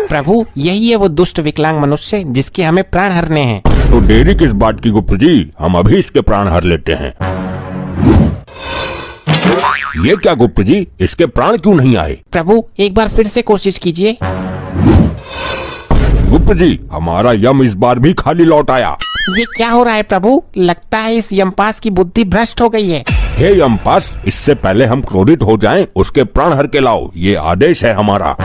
प्रभु यही है वो दुष्ट विकलांग मनुष्य जिसके हमें प्राण हरने हैं। तो देरी किस बात की गुप्त जी, हम अभी इसके प्राण हर लेते हैं। ये क्या गुप्त जी, इसके प्राण क्यों नहीं आए? प्रभु एक बार फिर से कोशिश कीजिए। गुप्त जी, हमारा यम इस बार भी खाली लौट आया। ये क्या हो रहा है प्रभु? लगता है इस यमपास की बुद्धि भ्रष्ट हो गई है। हे यमपास, इससे पहले हम क्रोधित हो जाएं, उसके प्राण हर के लाओ, ये आदेश है हमारा।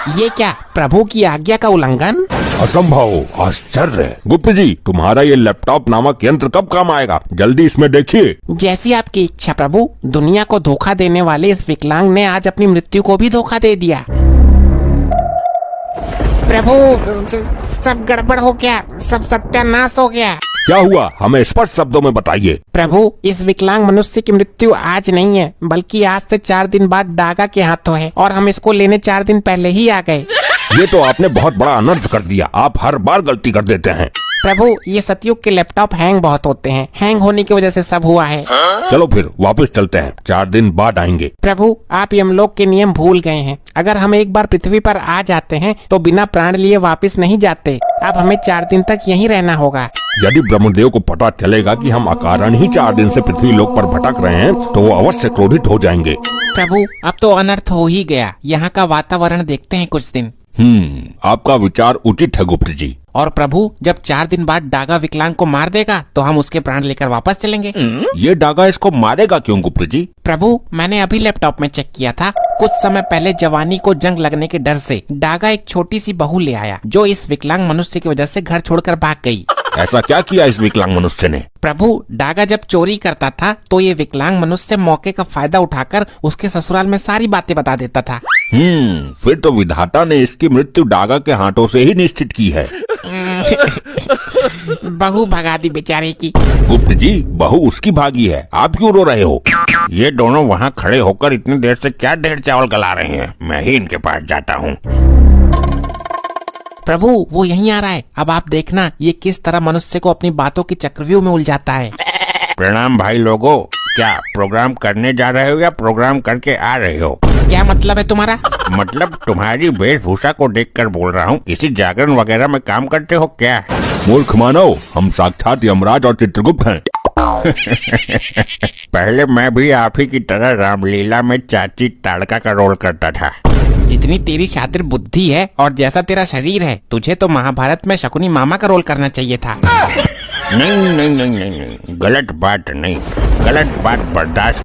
ये क्या प्रभु की आज्ञा का उल्लंघन? असंभव, आश्चर्य। गुप्त जी, तुम्हारा ये लैपटॉप नामक यंत्र कब काम आएगा? जल्दी इसमें देखिए। जैसी आपकी इच्छा प्रभु। दुनिया को धोखा देने वाले इस विकलांग ने आज अपनी मृत्यु को भी धोखा दे दिया। प्रभु सब गड़बड़ हो गया, सब सत्यानाश हो गया। क्या हुआ, हमें स्पष्ट शब्दों में बताइए। प्रभु इस विकलांग मनुष्य की मृत्यु आज नहीं है, बल्कि आज से 4 दिन बाद डागा के हाथों है, और हम इसको लेने 4 दिन पहले ही आ गए। ये तो आपने बहुत बड़ा अनर्थ कर दिया। आप हर बार गलती कर देते हैं। प्रभु ये सतयुग के लैपटॉप हैंग बहुत होते हैं, हैंग होने की वजह से सब हुआ है। चलो फिर वापस चलते हैं, 4 दिन बाद आएंगे। प्रभु आप यमलोक के नियम भूल गए हैं। अगर हम एक बार पृथ्वी पर आ जाते हैं तो बिना प्राण लिए वापस नहीं जाते। अब हमें 4 दिन तक यहीं रहना होगा। यदि ब्रह्मदेव को पता चलेगा कि हम अकारण ही 4 दिन से पृथ्वी लोक पर भटक रहे हैं, तो वो अवश्य क्रोधित हो जाएंगे। प्रभु अब तो अनर्थ हो ही गया। यहाँ का वातावरण देखते हैं कुछ दिन। आपका विचार उचित है गुप्त जी। और प्रभु जब 4 दिन बाद डागा विकलांग को मार देगा तो हम उसके प्राण लेकर वापस चलेंगे। ये डागा इसको मारेगा क्यों गुप्त जी? प्रभु मैंने अभी लैपटॉप में चेक किया था। कुछ समय पहले जवानी को जंग लगने के डर से डागा एक छोटी सी बहू ले आया, जो इस विकलांग मनुष्य की वजह से घर छोड़कर भाग गई। ऐसा क्या किया इस विकलांग मनुष्य ने? प्रभु डागा जब चोरी करता था तो ये विकलांग मनुष्य मौके का फायदा उठाकर उसके ससुराल में सारी बातें बता देता था। फिर तो विधाता ने इसकी मृत्यु डागा के हाथों से ही निश्चित की है। बहू भगा दी बेचारे की। गुप्त जी, बहू उसकी भागी है, आप क्यों रो रहे हो? ये दोनों वहाँ खड़े होकर इतनी देर से क्या ढेर चावल गला रहे हैं? मैं ही इनके पास जाता हूँ। प्रभु वो यहीं आ रहा है। अब आप देखना ये किस तरह मनुष्य को अपनी बातों की चक्रव्यूह में उलझाता है। प्रणाम भाई लोगों, क्या प्रोग्राम करने जा रहे हो या प्रोग्राम करके आ रहे हो? क्या मतलब है तुम्हारा? मतलब तुम्हारी वेशभूषा को देखकर बोल रहा हूँ, किसी जागरण वगैरह में काम करते हो क्या? मूर्ख मानव, हम साक्षात यमराज और चित्रगुप्त हैं। पहले मैं भी आप ही की तरह रामलीला में चाची ताड़का का रोल करता था। जितनी तेरी शातिर बुद्धि है और जैसा तेरा शरीर है, तुझे तो महाभारत में शकुनी मामा का रोल करना चाहिए था। नहीं, गलत बात नहीं, गलत बात बर्दाश्त